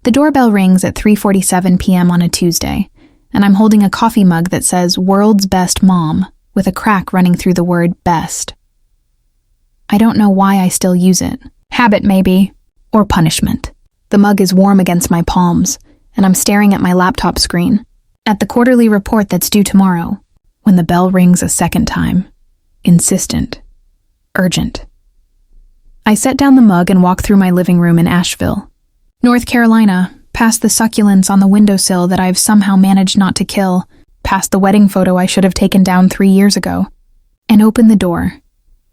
The doorbell rings at 3:47 p.m. on a Tuesday, and I'm holding a coffee mug that says "World's Best Mom" with a crack running through the word "best." I don't know why I still use it. Habit, maybe. Or punishment. The mug is warm against my palms, and I'm staring at my laptop screen, at the quarterly report that's due tomorrow, when the bell rings a second time. Insistent. Urgent. I set down the mug and walk through my living room in Asheville, North Carolina, past the succulents on the windowsill that I've somehow managed not to kill, past the wedding photo I should have taken down 3 years ago, and open the door.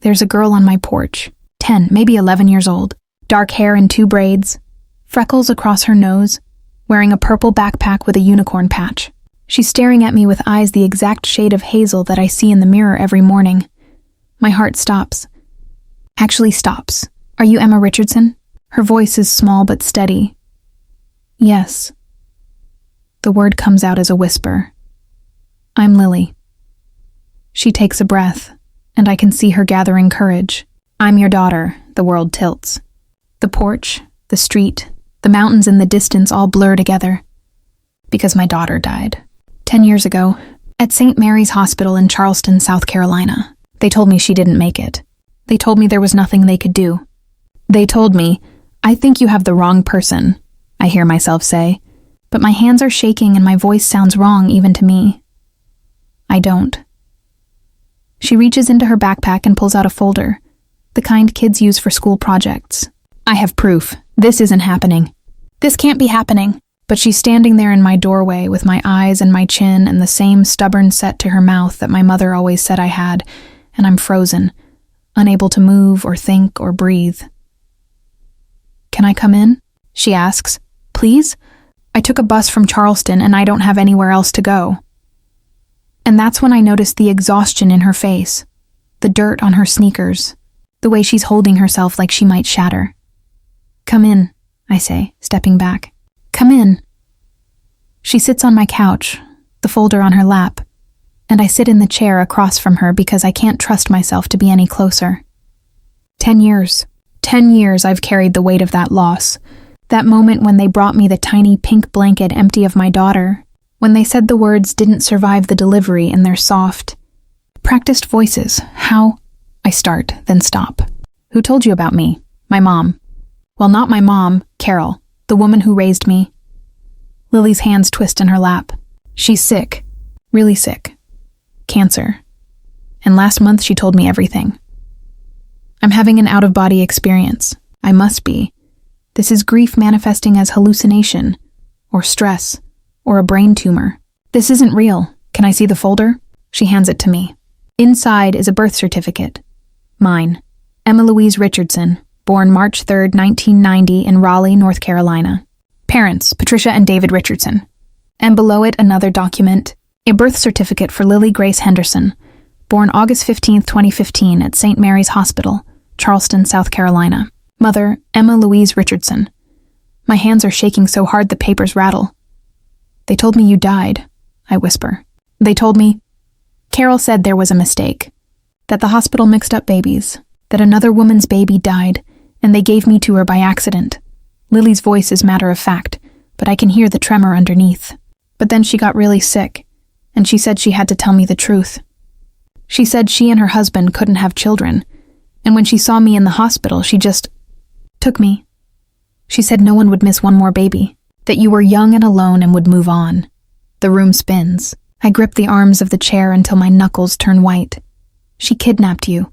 There's a girl on my porch, 10, maybe 11 years old, dark hair in 2 braids, freckles across her nose, wearing a purple backpack with a unicorn patch. She's staring at me with eyes the exact shade of hazel that I see in the mirror every morning. My heart stops. Actually stops. Are you Emma Richardson? Her voice is small but steady. Yes. The word comes out as a whisper. I'm Lily. She takes a breath, and I can see her gathering courage. I'm your daughter, the world tilts. The porch, the street, the mountains in the distance all blur together. Because my daughter died. 10 years ago, at St. Mary's Hospital in Charleston, South Carolina. They told me she didn't make it. They told me there was nothing they could do. They told me, "I think you have the wrong person," I hear myself say, but my hands are shaking and my voice sounds wrong even to me. I don't. She reaches into her backpack and pulls out a folder, the kind kids use for school projects. I have proof. This isn't happening. This can't be happening. But she's standing there in my doorway with my eyes and my chin and the same stubborn set to her mouth that my mother always said I had, and I'm frozen, unable to move or think or breathe. Can I come in? She asks. Please? I took a bus from Charleston and I don't have anywhere else to go. And that's when I notice the exhaustion in her face, the dirt on her sneakers, the way she's holding herself like she might shatter. Come in, I say, stepping back. Come in. She sits on my couch, the folder on her lap, and I sit in the chair across from her because I can't trust myself to be any closer. 10 years. 10 years I've carried the weight of that loss. That moment when they brought me the tiny pink blanket empty of my daughter, when they said the words didn't survive the delivery in their soft, practiced voices. How? I start, then stop. Who told you about me? My mom. Well, not my mom, Carol, the woman who raised me. Lily's hands twist in her lap. She's sick. Really sick. Cancer. And last month she told me everything. I'm having an out-of-body experience. I must be. This is grief manifesting as hallucination, or stress, or a brain tumor. This isn't real. Can I see the folder? She hands it to me. Inside is a birth certificate. Mine. Emma Louise Richardson, born March 3rd, 1990 in Raleigh, North Carolina. Parents, Patricia and David Richardson. And below it another document, a birth certificate for Lily Grace Henderson, born August 15th, 2015 at St. Mary's Hospital, Charleston, South Carolina. Mother, Emma Louise Richardson. My hands are shaking so hard the papers rattle. They told me you died, I whisper. They told me, Carol said there was a mistake, that the hospital mixed up babies, that another woman's baby died, and they gave me to her by accident. Lily's voice is matter of fact, but I can hear the tremor underneath. But then she got really sick, and she said she had to tell me the truth. She said she and her husband couldn't have children, and when she saw me in the hospital, she just took me. She said no one would miss one more baby, that you were young and alone and would move on. The room spins. I grip the arms of the chair until my knuckles turn white. She kidnapped you.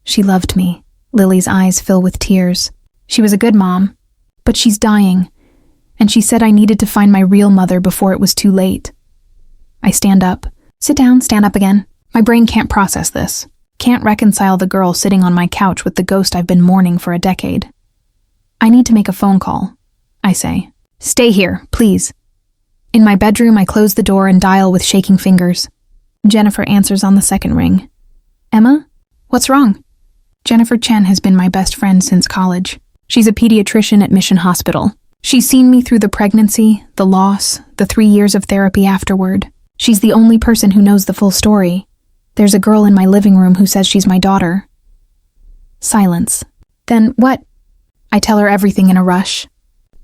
She loved me. Lily's eyes fill with tears. She was a good mom, but she's dying, and she said I needed to find my real mother before it was too late. I stand up. Sit down, stand up again. My brain can't process this. Can't reconcile the girl sitting on my couch with the ghost I've been mourning for a decade. I need to make a phone call, I say. Stay here, please. In my bedroom, I close the door and dial with shaking fingers. Jennifer answers on the second ring. Emma? What's wrong? Jennifer Chen has been my best friend since college. She's a pediatrician at Mission Hospital. She's seen me through the pregnancy, the loss, the 3 years of therapy afterward. She's the only person who knows the full story. There's a girl in my living room who says she's my daughter. Silence. Then what? I tell her everything in a rush.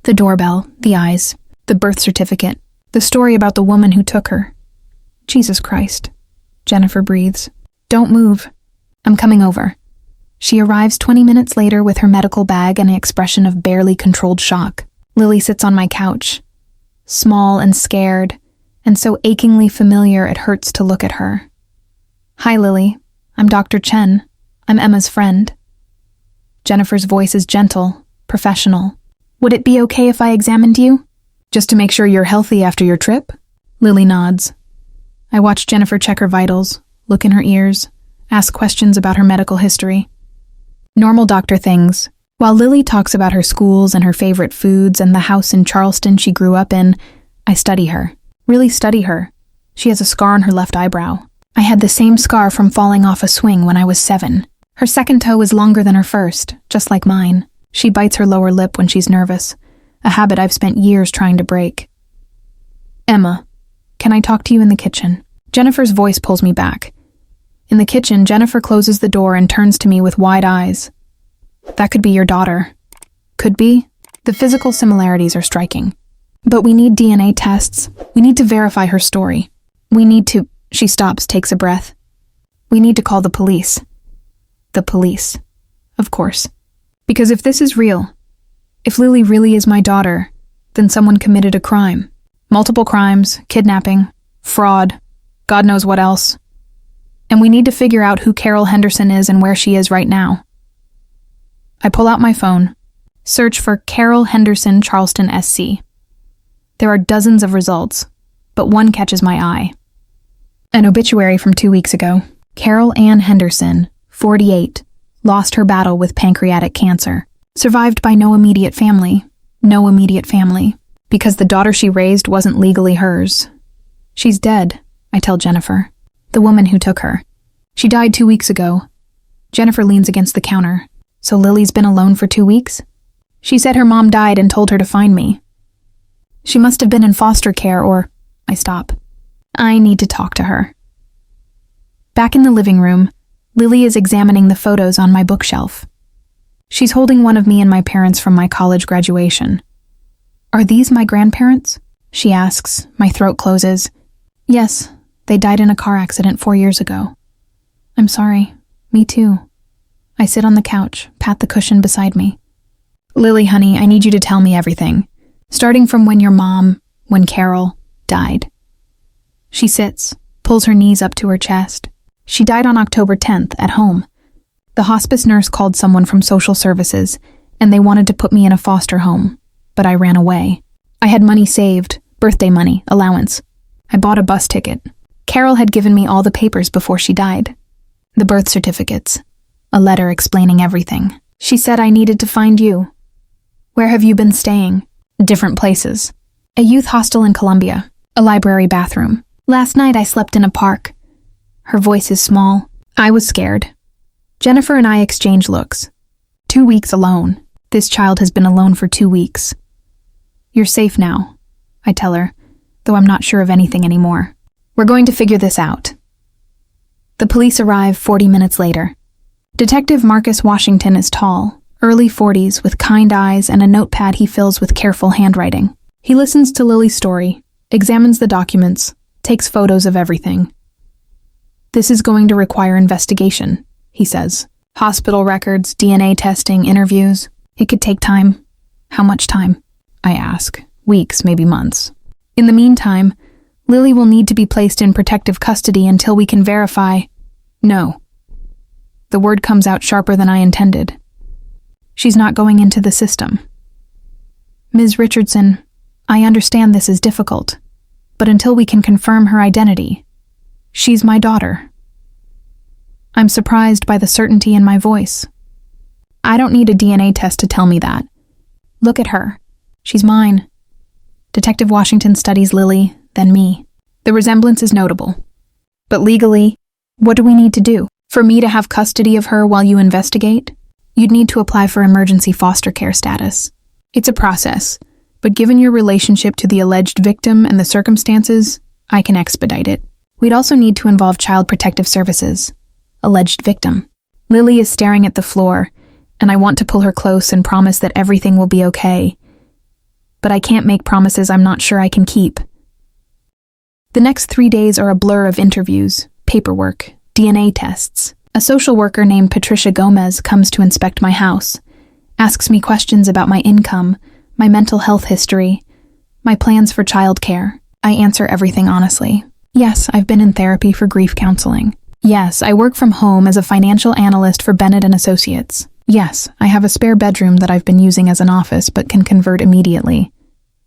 The doorbell, the eyes, the birth certificate, the story about the woman who took her. Jesus Christ. Jennifer breathes. Don't move. I'm coming over. She arrives 20 minutes later with her medical bag and an expression of barely controlled shock. Lily sits on my couch, small and scared, and so achingly familiar it hurts to look at her. Hi, Lily. I'm Dr. Chen. I'm Emma's friend. Jennifer's voice is gentle, professional. Would it be okay if I examined you? Just to make sure you're healthy after your trip? Lily nods. I watch Jennifer check her vitals, look in her ears, ask questions about her medical history. Normal doctor things. While Lily talks about her schools and her favorite foods and the house in Charleston she grew up in, I study her. Really study her. She has a scar on her left eyebrow. I had the same scar from falling off a swing when I was 7. Her second toe is longer than her first, just like mine. She bites her lower lip when she's nervous, a habit I've spent years trying to break. Emma, can I talk to you in the kitchen? Jennifer's voice pulls me back. In the kitchen, Jennifer closes the door and turns to me with wide eyes. That could be your daughter. Could be. The physical similarities are striking. But we need DNA tests. We need to verify her story. We need to... She stops, takes a breath. We need to call the police. The police. Of course. Because if this is real, if Lily really is my daughter, then someone committed a crime. Multiple crimes, kidnapping, fraud, God knows what else. And we need to figure out who Carol Henderson is and where she is right now. I pull out my phone, search for Carol Henderson Charleston SC. There are dozens of results, but one catches my eye. An obituary from 2 weeks ago. Carol Ann Henderson, 48, lost her battle with pancreatic cancer. Survived by no immediate family. No immediate family. Because the daughter she raised wasn't legally hers. She's dead, I tell Jennifer. The woman who took her. She died 2 weeks ago. Jennifer leans against the counter. So Lily's been alone for 2 weeks? She said her mom died and told her to find me. She must have been in foster care or... I stop. I need to talk to her. Back in the living room, Lily is examining the photos on my bookshelf. She's holding one of me and my parents from my college graduation. Are these my grandparents? She asks. My throat closes. Yes, they died in a car accident 4 years ago. I'm sorry. Me too. I sit on the couch, pat the cushion beside me. Lily, honey, I need you to tell me everything. Starting from when your mom, when Carol, died. She sits, pulls her knees up to her chest. She died on October 10th at home. The hospice nurse called someone from social services, and they wanted to put me in a foster home, but I ran away. I had money saved, birthday money, allowance. I bought a bus ticket. Carol had given me all the papers before she died. The birth certificates. A letter explaining everything. She said I needed to find you. Where have you been staying? Different places. A youth hostel in Columbia. A library bathroom. Last night I slept in a park. Her voice is small. I was scared. Jennifer and I exchange looks. 2 weeks alone. This child has been alone for 2 weeks. You're safe now, I tell her, though I'm not sure of anything anymore. We're going to figure this out. The police arrive 40 minutes later. Detective Marcus Washington is tall, early 40s, with kind eyes and a notepad he fills with careful handwriting. He listens to Lily's story, examines the documents, takes photos of everything. This is going to require investigation, he says. Hospital records, DNA testing, interviews. It could take time. How much time? I ask. Weeks, maybe months. In the meantime, Lily will need to be placed in protective custody until we can verify. No. The word comes out sharper than I intended. She's not going into the system. Ms. Richardson, I understand this is difficult, but until we can confirm her identity, she's my daughter. I'm surprised by the certainty in my voice. I don't need a DNA test to tell me that. Look at her. She's mine. Detective Washington studies Lily, then me. The resemblance is notable. But legally, what do we need to do? For me to have custody of her while you investigate? You'd need to apply for emergency foster care status. It's a process, but given your relationship to the alleged victim and the circumstances, I can expedite it. We'd also need to involve Child Protective Services. Alleged victim. Lily is staring at the floor, and I want to pull her close and promise that everything will be okay. but I can't make promises I'm not sure I can keep. The next 3 days are a blur of interviews, paperwork, DNA tests. A social worker named Patricia Gomez comes to inspect my house, asks me questions about my income, my mental health history, my plans for childcare. I answer everything honestly. Yes, I've been in therapy for grief counseling. Yes, I work from home as a financial analyst for Bennett and Associates. Yes, I have a spare bedroom that I've been using as an office but can convert immediately.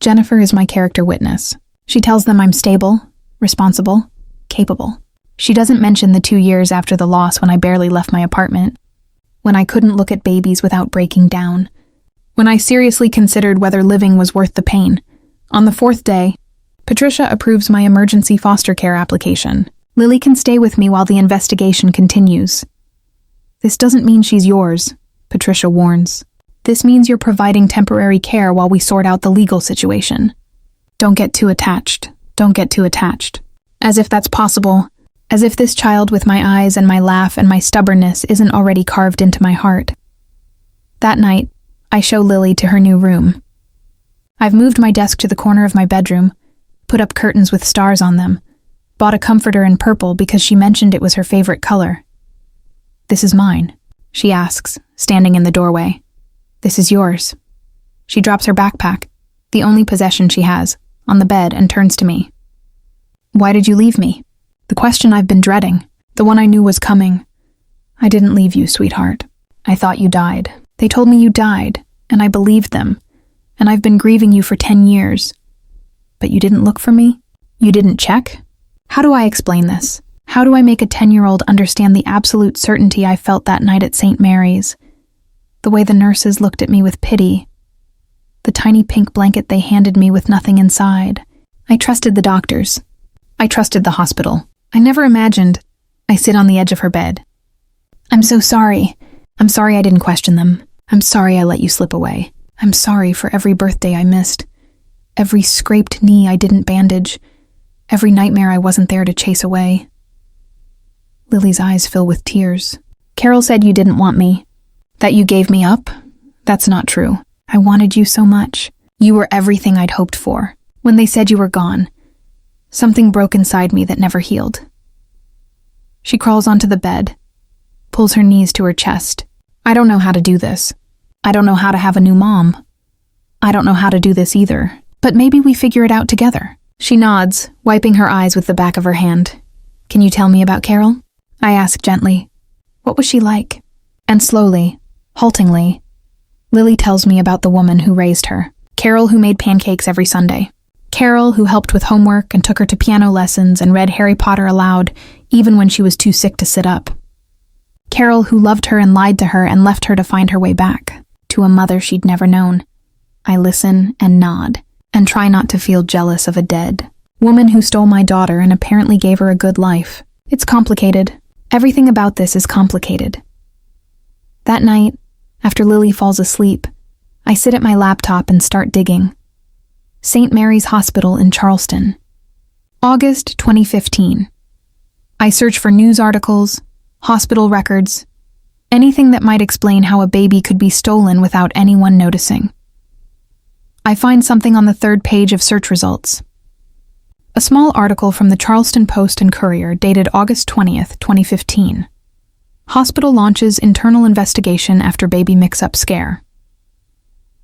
Jennifer is my character witness. She tells them I'm stable, responsible, capable. She doesn't mention the 2 years after the loss when I barely left my apartment, when I couldn't look at babies without breaking down, when I seriously considered whether living was worth the pain. On the 4th day, Patricia approves my emergency foster care application. Lily can stay with me while the investigation continues. This doesn't mean she's yours, Patricia warns. This means you're providing temporary care while we sort out the legal situation. Don't get too attached. Don't get too attached. As if that's possible. As if this child with my eyes and my laugh and my stubbornness isn't already carved into my heart. That night, I show Lily to her new room. I've moved my desk to the corner of my bedroom, put up curtains with stars on them, bought a comforter in purple because she mentioned it was her favorite color. "This is mine," she asks, standing in the doorway. "This is yours." She drops her backpack, the only possession she has, on the bed and turns to me. "Why did you leave me?" The question I've been dreading, the one I knew was coming. "I didn't leave you, sweetheart. I thought you died. They told me you died, and I believed them, and I've been grieving you for 10 years. But you didn't look for me? You didn't check? How do I explain this? How do I make a 10-year-old understand the absolute certainty I felt that night at St. Mary's? The way the nurses looked at me with pity. The tiny pink blanket they handed me with nothing inside. I trusted the doctors. I trusted the hospital. I never imagined." I sit on the edge of her bed. "I'm so sorry. I'm sorry I didn't question them. I'm sorry I let you slip away. I'm sorry for every birthday I missed. Every scraped knee I didn't bandage. Every nightmare I wasn't there to chase away." Lily's eyes fill with tears. "Carol said you didn't want me. That you gave me up? That's not true. I wanted you so much. You were everything I'd hoped for. When they said you were gone, something broke inside me that never healed." She crawls onto the bed, pulls her knees to her chest. "I don't know how to do this. I don't know how to have a new mom. I don't know how to do this either. But maybe we figure it out together." She nods, wiping her eyes with the back of her hand. "Can you tell me about Carol?" I ask gently. "What was she like?" And slowly, haltingly, Lily tells me about the woman who raised her. Carol, who made pancakes every Sunday. Carol, who helped with homework and took her to piano lessons and read Harry Potter aloud, even when she was too sick to sit up. Carol, who loved her and lied to her and left her to find her way back, to a mother she'd never known. I listen and nod, and try not to feel jealous of a dead woman who stole my daughter and apparently gave her a good life. It's complicated. Everything about this is complicated. That night, after Lily falls asleep, I sit at my laptop and start digging. St. Mary's Hospital in Charleston. August 2015. I search for news articles, hospital records, anything that might explain how a baby could be stolen without anyone noticing. I find something on the 3rd page of search results. A small article from the Charleston Post and Courier dated August 20th, 2015. Hospital launches internal investigation after baby mix-up scare.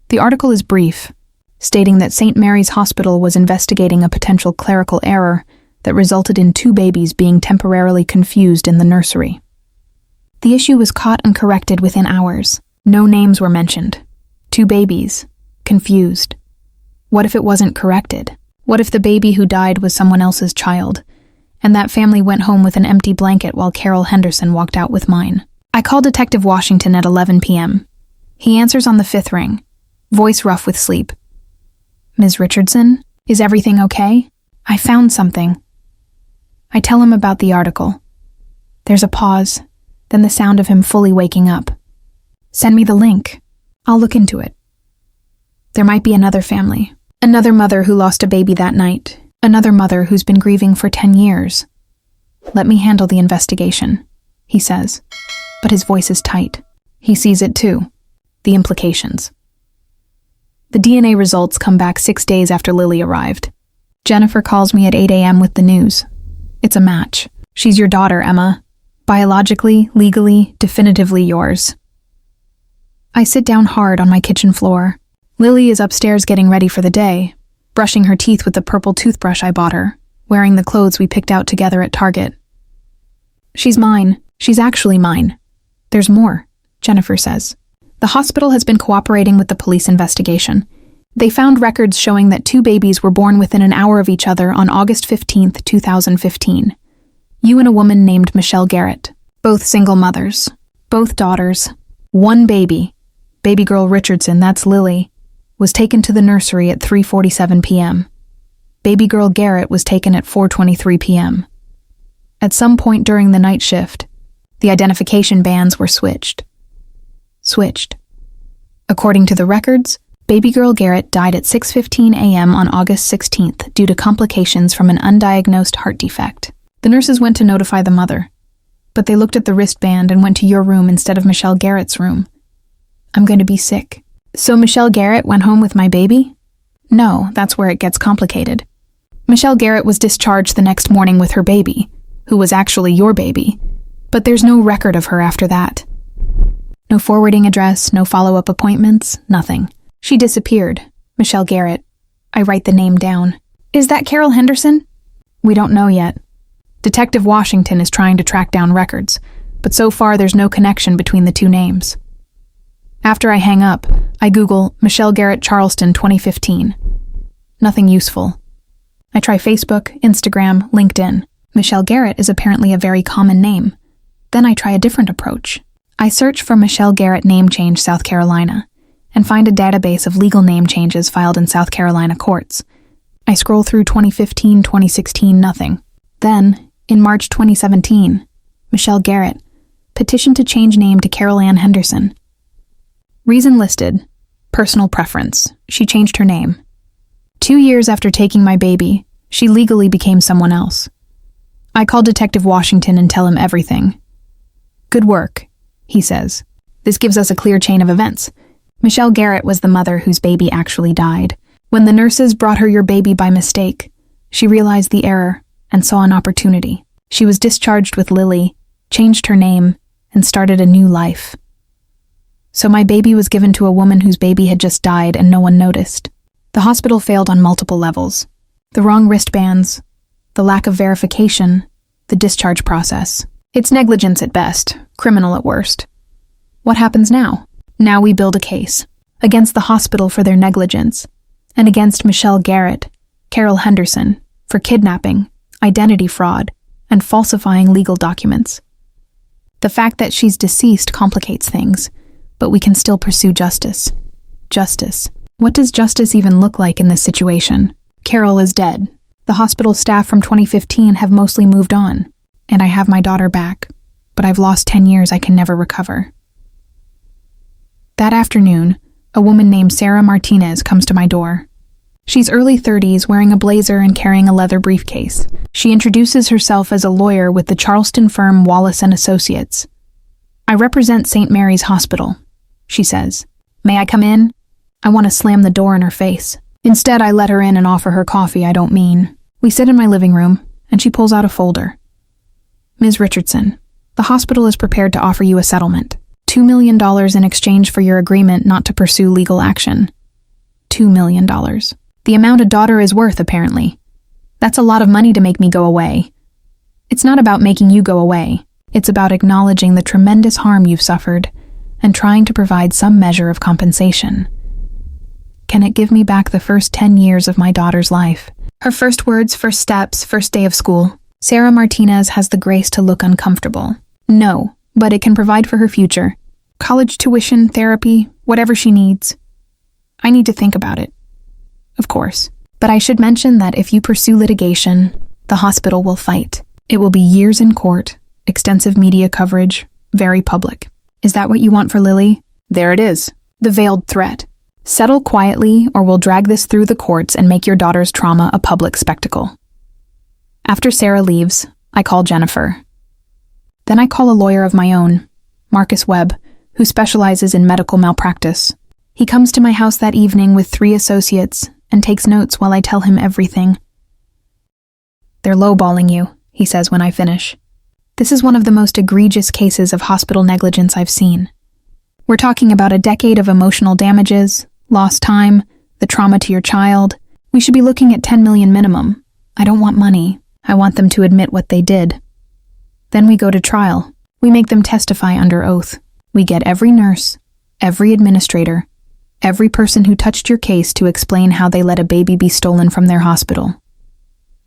The article is brief, stating that St. Mary's Hospital was investigating a potential clerical error that resulted in 2 babies being temporarily confused in the nursery. The issue was caught and corrected within hours. No names were mentioned. 2 babies, confused. What if it wasn't corrected? What if the baby who died was someone else's child, and that family went home with an empty blanket while Carol Henderson walked out with mine? I call Detective Washington at 11 p.m. He answers on the 5th ring, voice rough with sleep. "Ms. Richardson, is everything okay? I found something." I tell him about the article. There's a pause, then the sound of him fully waking up. "Send me the link. I'll look into it." There might be another family, another mother who lost a baby that night, another mother who's been grieving for 10 years. "Let me handle the investigation," he says, but his voice is tight. He sees it too, the implications. The DNA results come back 6 days after Lily arrived. Jennifer calls me at 8 a.m. with the news. It's a match. She's your daughter, Emma. Biologically, legally, definitively yours. I sit down hard on my kitchen floor. Lily is upstairs getting ready for the day, brushing her teeth with the purple toothbrush I bought her, wearing the clothes we picked out together at Target. She's mine. She's actually mine. There's more, Jennifer says. The hospital has been cooperating with the police investigation. They found records showing that 2 babies were born within an hour of each other on August 15, 2015. You and a woman named Michelle Garrett. Both single mothers. Both daughters. 1 baby. Baby girl Richardson, that's Lily, was taken to the nursery at 3:47 p.m. Baby girl Garrett was taken at 4:23 p.m. At some point during the night shift, the identification bands were switched. According to the records, baby girl Garrett died at 6:15 a.m. on August 16th due to complications from an undiagnosed heart defect. The nurses went to notify the mother, but they looked at the wristband and went to your room instead of Michelle Garrett's room. I'm going to be sick. So Michelle Garrett went home with my baby? No, that's where it gets complicated. Michelle Garrett was discharged the next morning with her baby, who was actually your baby, but there's no record of her after that. No forwarding address, no follow-up appointments, nothing. She disappeared. Michelle Garrett. I write the name down. Is that Carol Henderson? We don't know yet. Detective Washington is trying to track down records, but so far there's no connection between the 2 names. After I hang up, I Google Michelle Garrett Charleston 2015. Nothing useful. I try Facebook, Instagram, LinkedIn. Michelle Garrett is apparently a very common name. Then I try a different approach. I search for Michelle Garrett name change South Carolina and find a database of legal name changes filed in South Carolina courts. I scroll through 2015, 2016, nothing. Then, in March 2017, Michelle Garrett petitioned to change name to Carol Ann Henderson. Reason listed: personal preference. She changed her name. 2 years after taking my baby, she legally became someone else. I call Detective Washington and tell him everything. Good work, he says. This gives us a clear chain of events. Michelle Garrett was the mother whose baby actually died. When the nurses brought her your baby by mistake, she realized the error and saw an opportunity. She was discharged with Lily, changed her name, and started a new life. So my baby was given to a woman whose baby had just died and no one noticed. The hospital failed on multiple levels. The wrong wristbands, the lack of verification, the discharge process. It's negligence at best, criminal at worst. What happens now? Now we build a case against the hospital for their negligence and against Michelle Garrett, Carol Henderson, for kidnapping, identity fraud, and falsifying legal documents. The fact that she's deceased complicates things, but we can still pursue justice. Justice. What does justice even look like in this situation? Carol is dead. The hospital staff from 2015 have mostly moved on, and I have my daughter back, but I've lost 10 years I can never recover. That afternoon, a woman named Sarah Martinez comes to my door. She's early 30s, wearing a blazer and carrying a leather briefcase. She introduces herself as a lawyer with the Charleston firm Wallace & Associates. I represent St. Mary's Hospital, she says. May I come in? I want to slam the door in her face. Instead, I let her in and offer her coffee I don't mean. We sit in my living room, and she pulls out a folder. Ms. Richardson, the hospital is prepared to offer you a settlement. $2 million in exchange for your agreement not to pursue legal action. $2 million. The amount a daughter is worth, apparently. That's a lot of money to make me go away. It's not about making you go away. It's about acknowledging the tremendous harm you've suffered and trying to provide some measure of compensation. Can it give me back the first 10 years of my daughter's life? Her first words, first steps, first day of school. Sarah Martinez has the grace to look uncomfortable. No, but it can provide for her future. College tuition, therapy, whatever she needs. I need to think about it. Of course. But I should mention that if you pursue litigation, the hospital will fight. It will be years in court, extensive media coverage, very public. Is that what you want for Lily? There it is. The veiled threat. Settle quietly, or we'll drag this through the courts and make your daughter's trauma a public spectacle. After Sarah leaves, I call Jennifer. Then I call a lawyer of my own, Marcus Webb, who specializes in medical malpractice. He comes to my house that evening with 3 associates and takes notes while I tell him everything. "They're lowballing you," he says when I finish. "This is one of the most egregious cases of hospital negligence I've seen. We're talking about a decade of emotional damages, lost time, the trauma to your child. We should be looking at 10 million minimum. I don't want money. I want them to admit what they did. Then we go to trial. We make them testify under oath. We get every nurse, every administrator, every person who touched your case to explain how they let a baby be stolen from their hospital.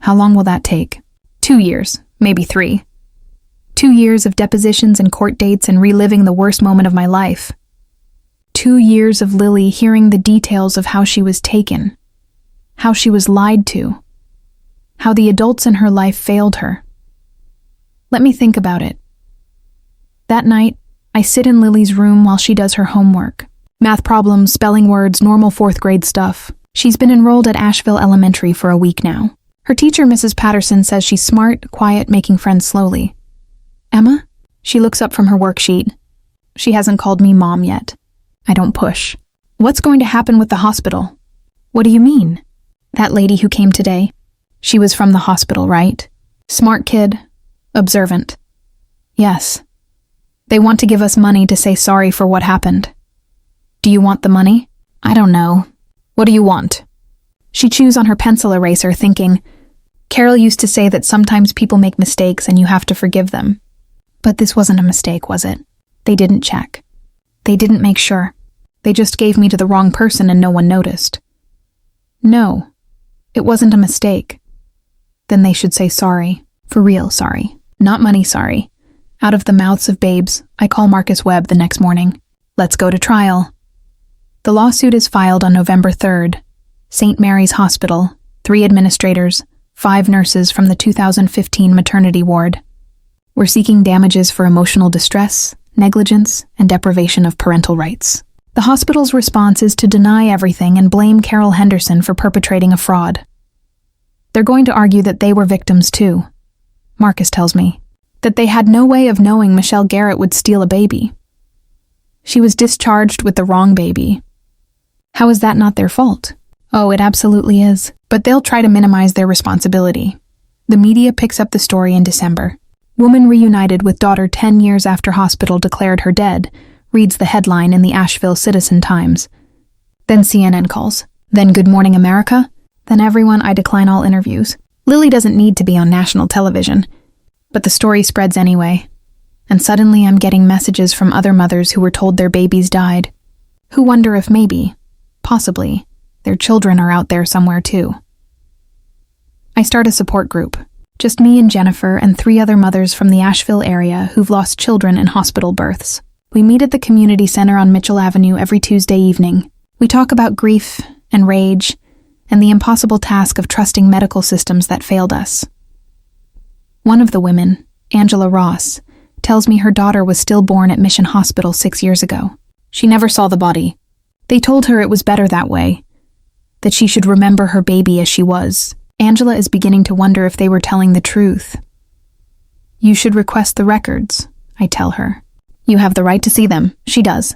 How long will that take? 2 years, maybe 3. 2 years of depositions and court dates and reliving the worst moment of my life. 2 years of Lily hearing the details of how she was taken, how she was lied to, how the adults in her life failed her. Let me think about it. That night, I sit in Lily's room while she does her homework. Math problems, spelling words, normal 4th grade stuff. She's been enrolled at Asheville Elementary for a week now. Her teacher, Mrs. Patterson, says she's smart, quiet, making friends slowly. "Emma?" She looks up from her worksheet. She hasn't called me Mom yet. I don't push. "What's going to happen with the hospital?" "What do you mean?" "That lady who came today. She was from the hospital, right? Smart kid, observant." "Yes. They want to give us money to say sorry for what happened." "Do you want the money?" "I don't know. What do you want?" She chews on her pencil eraser, thinking, "Carol used to say that sometimes people make mistakes and you have to forgive them. But this wasn't a mistake, was it? They didn't check. They didn't make sure. They just gave me to the wrong person and no one noticed." "No, it wasn't a mistake." "Then they should say sorry. For real sorry. Not money sorry." Out of the mouths of babes, I call Marcus Webb the next morning. "Let's go to trial." The lawsuit is filed on November 3rd. St. Mary's Hospital, 3 administrators, 5 nurses from the 2015 maternity ward. We're seeking damages for emotional distress, negligence, and deprivation of parental rights. The hospital's response is to deny everything and blame Carol Henderson for perpetrating a fraud. They're going to argue that they were victims too. Marcus tells me that they had no way of knowing Michelle Garrett would steal a baby. She was discharged with the wrong baby. How is that not their fault? Oh, it absolutely is. But they'll try to minimize their responsibility. The media picks up the story in December. Woman reunited with daughter 10 years after hospital declared her dead, reads the headline in the Asheville Citizen-Times. Then CNN calls. Then Good Morning America. Then everyone. I decline all interviews. Lily doesn't need to be on national television. But the story spreads anyway. And suddenly I'm getting messages from other mothers who were told their babies died, who wonder if maybe, possibly, their children are out there somewhere too. I start a support group. Just me and Jennifer and 3 other mothers from the Asheville area who've lost children in hospital births. We meet at the community center on Mitchell Avenue every Tuesday evening. We talk about grief and rage and the impossible task of trusting medical systems that failed us. One of the women, Angela Ross, tells me her daughter was stillborn at Mission Hospital 6 years ago. She never saw the body. They told her it was better that way, that she should remember her baby as she was. Angela is beginning to wonder if they were telling the truth. "You should request the records," I tell her. "You have the right to see them." She does.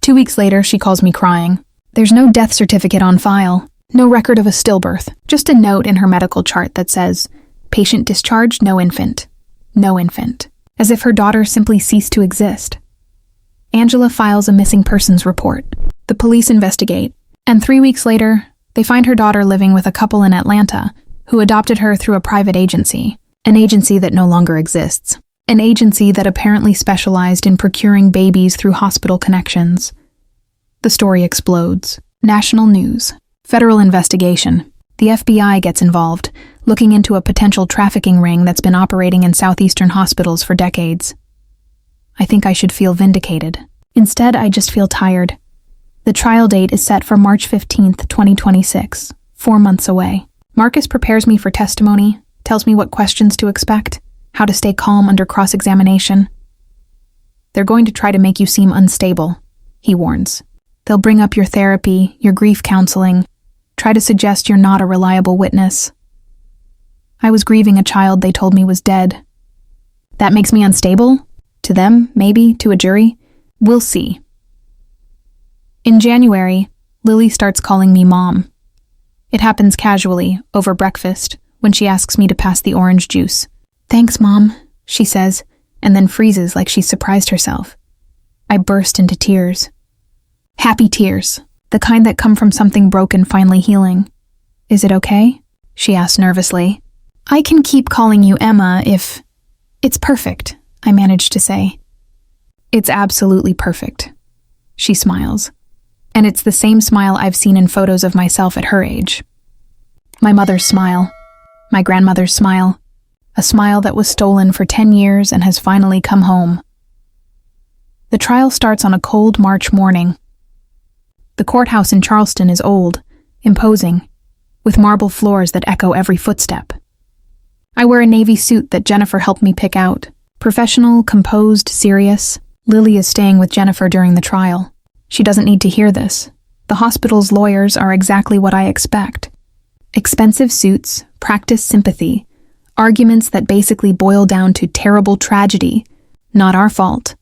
2 weeks later, she calls me crying. There's no death certificate on file, no record of a stillbirth, just a note in her medical chart that says, "Patient discharged, no infant." No infant. As if her daughter simply ceased to exist. Angela files a missing persons report. The police investigate, and 3 weeks later, they find her daughter living with a couple in Atlanta who adopted her through a private agency, an agency that no longer exists, an agency that apparently specialized in procuring babies through hospital connections. The story explodes. National news. Federal investigation. The FBI gets involved, looking into a potential trafficking ring that's been operating in southeastern hospitals for decades. I think I should feel vindicated. Instead, I just feel tired. The trial date is set for March 15th, 2026, 4 months away. Marcus prepares me for testimony, tells me what questions to expect, how to stay calm under cross-examination. "They're going to try to make you seem unstable," he warns. "They'll bring up your therapy, your grief counseling, try to suggest you're not a reliable witness. I was grieving a child they told me was dead. That makes me unstable? To them, maybe, to a jury? We'll see." In January, Lily starts calling me Mom. It happens casually, over breakfast, when she asks me to pass the orange juice. "Thanks, Mom," she says, and then freezes like she's surprised herself. I burst into tears. Happy tears, the kind that come from something broken finally healing. "Is it okay?" she asks nervously. "I can keep calling you Emma if..." "It's perfect," I manage to say. "It's absolutely perfect," she smiles. And it's the same smile I've seen in photos of myself at her age. My mother's smile. My grandmother's smile. A smile that was stolen for 10 years and has finally come home. The trial starts on a cold March morning. The courthouse in Charleston is old, imposing, with marble floors that echo every footstep. I wear a navy suit that Jennifer helped me pick out. Professional, composed, serious. Lily is staying with Jennifer during the trial. She doesn't need to hear this. The hospital's lawyers are exactly what I expect. Expensive suits, practice sympathy, arguments that basically boil down to terrible tragedy, not our fault.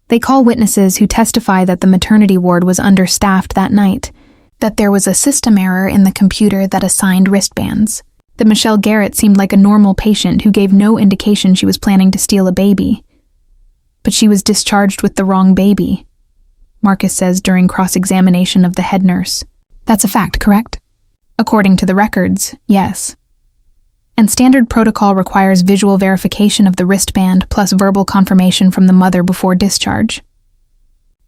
They call witnesses who testify that the maternity ward was understaffed that night, that there was a system error in the computer that assigned wristbands, that Michelle Garrett seemed like a normal patient who gave no indication she was planning to steal a baby. But she was discharged with the wrong baby, Marcus says during cross-examination of the head nurse. That's a fact, correct? According to the records, yes. And standard protocol requires visual verification of the wristband plus verbal confirmation from the mother before discharge.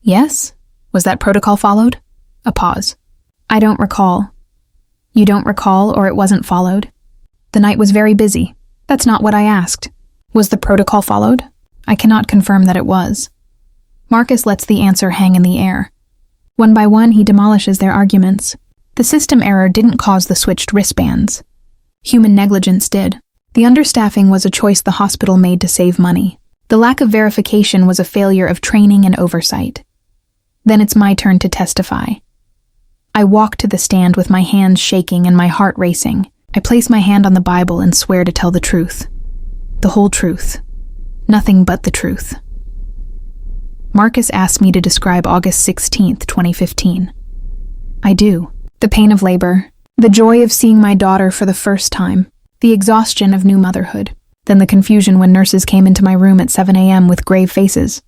Yes? Was that protocol followed? A pause. I don't recall. You don't recall, or it wasn't followed? The night was very busy. That's not what I asked. Was the protocol followed? I cannot confirm that it was. Marcus lets the answer hang in the air. One by one, he demolishes their arguments. The system error didn't cause the switched wristbands. Human negligence did. The understaffing was a choice the hospital made to save money. The lack of verification was a failure of training and oversight. Then it's my turn to testify. I walk to the stand with my hands shaking and my heart racing. I place my hand on the Bible and swear to tell the truth. The whole truth. Nothing but the truth. Marcus asked me to describe August 16th, 2015. I do. The pain of labor, the joy of seeing my daughter for the first time, the exhaustion of new motherhood, then the confusion when nurses came into my room at 7 a.m. with grave faces.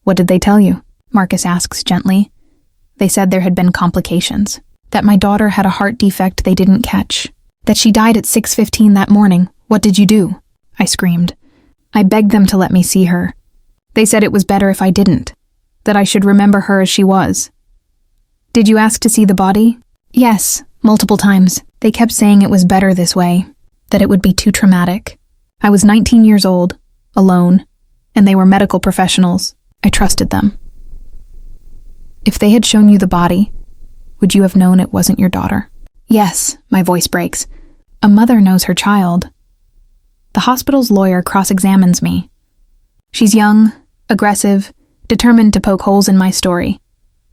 "What did they tell you?" Marcus asks gently. "They said there had been complications, that my daughter had a heart defect they didn't catch, that she died at 6:15 that morning. What did you do?" I screamed. I begged them to let me see her. They said it was better if I didn't, that I should remember her as she was. "Did you ask to see the body?" "Yes, multiple times. They kept saying it was better this way, that it would be too traumatic. I was 19 years old, alone, and they were medical professionals. I trusted them." "If they had shown you the body, would you have known it wasn't your daughter?" "Yes," my voice breaks. "A mother knows her child." The hospital's lawyer cross-examines me. She's young, aggressive, determined to poke holes in my story.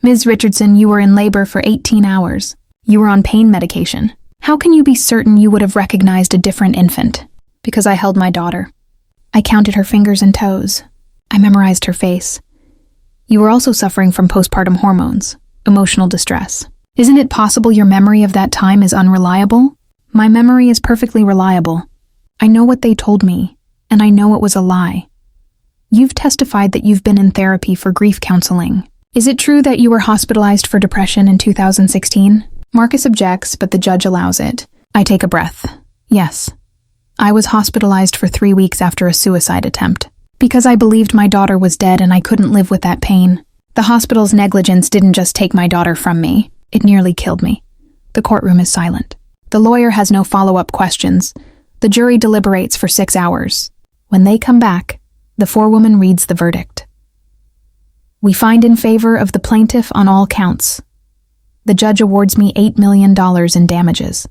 "Ms. Richardson, you were in labor for 18 hours. You were on pain medication. How can you be certain you would have recognized a different infant?" "Because I held my daughter. I counted her fingers and toes. I memorized her face. You were also suffering from postpartum hormones, emotional distress. Isn't it possible your memory of that time is unreliable?" "My memory is perfectly reliable. I know what they told me, and I know it was a lie." "You've testified that you've been in therapy for grief counseling. Is it true that you were hospitalized for depression in 2016? Marcus objects, but the judge allows it. I take a breath. Yes. I was hospitalized for 3 weeks after a suicide attempt. Because I believed my daughter was dead and I couldn't live with that pain. The hospital's negligence didn't just take my daughter from me. It nearly killed me. The courtroom is silent. The lawyer has no follow-up questions. The jury deliberates for 6 hours. When they come back, the forewoman reads the verdict. "We find in favor of the plaintiff on all counts." The judge awards me $8 million in damages.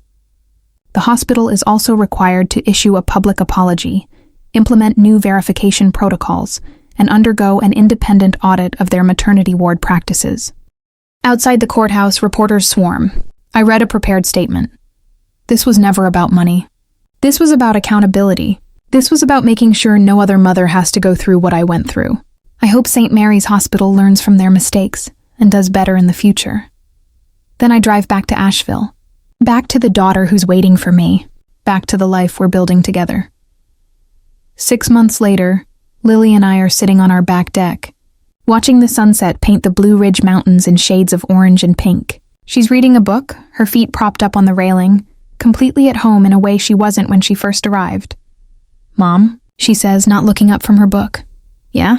The hospital is also required to issue a public apology, implement new verification protocols, and undergo an independent audit of their maternity ward practices. Outside the courthouse, reporters swarm. I read a prepared statement. This was never about money. This was about accountability. This was about making sure no other mother has to go through what I went through. I hope St. Mary's Hospital learns from their mistakes and does better in the future. Then I drive back to Asheville, back to the daughter who's waiting for me, back to the life we're building together. 6 months later, Lily and I are sitting on our back deck, watching the sunset paint the Blue Ridge Mountains in shades of orange and pink. She's reading a book, her feet propped up on the railing, completely at home in a way she wasn't when she first arrived. "Mom," she says, not looking up from her book. "Yeah?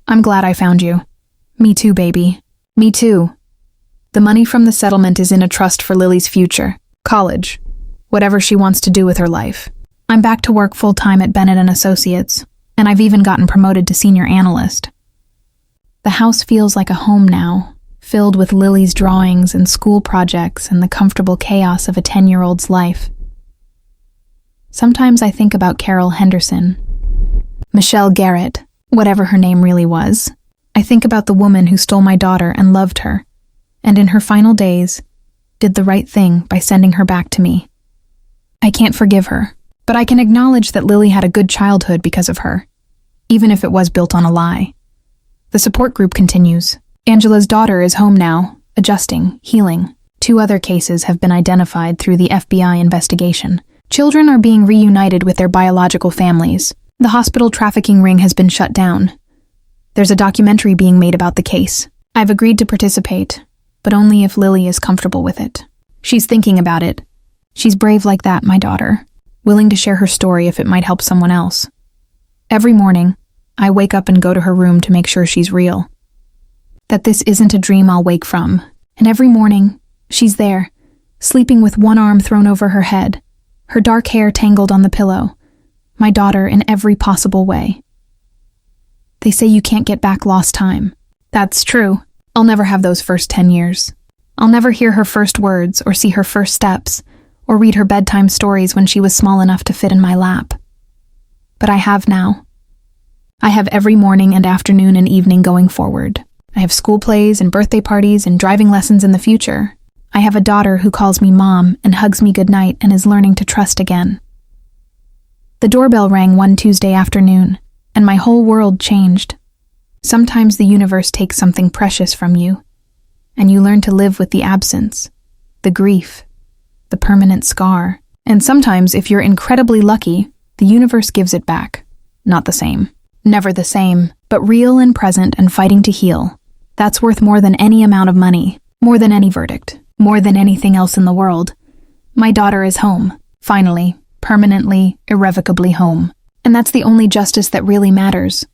I'm glad I found you." "Me too, baby. Me too." The money from the settlement is in a trust for Lily's future, college, whatever she wants to do with her life. I'm back to work full-time at Bennett and Associates, and I've even gotten promoted to senior analyst. The house feels like a home now, filled with Lily's drawings and school projects and the comfortable chaos of a 10-year-old's life. Sometimes I think about Carol Henderson, Michelle Garrett, whatever her name really was. I think about the woman who stole my daughter and loved her, and in her final days, did the right thing by sending her back to me. I can't forgive her, but I can acknowledge that Lily had a good childhood because of her, even if it was built on a lie. The support group continues. Angela's daughter is home now, adjusting, healing. 2 other cases have been identified through the FBI investigation. Children are being reunited with their biological families. The hospital trafficking ring has been shut down. There's a documentary being made about the case. I've agreed to participate, but only if Lily is comfortable with it. She's thinking about it. She's brave like that, my daughter, willing to share her story if it might help someone else. Every morning, I wake up and go to her room to make sure she's real, that this isn't a dream I'll wake from. And every morning, she's there, sleeping with one arm thrown over her head, her dark hair tangled on the pillow, my daughter in every possible way. They say you can't get back lost time. That's true. I'll never have those first 10 years. I'll never hear her first words or see her first steps or read her bedtime stories when she was small enough to fit in my lap. But I have now. I have every morning and afternoon and evening going forward. I have school plays and birthday parties and driving lessons in the future. I have a daughter who calls me mom and hugs me goodnight and is learning to trust again. The doorbell rang one Tuesday afternoon, and my whole world changed. Sometimes the universe takes something precious from you, and you learn to live with the absence, the grief, the permanent scar. And sometimes, if you're incredibly lucky, the universe gives it back. Not the same. Never the same, but real and present and fighting to heal. That's worth more than any amount of money, more than any verdict, more than anything else in the world. My daughter is home, finally, permanently, irrevocably home. And that's the only justice that really matters.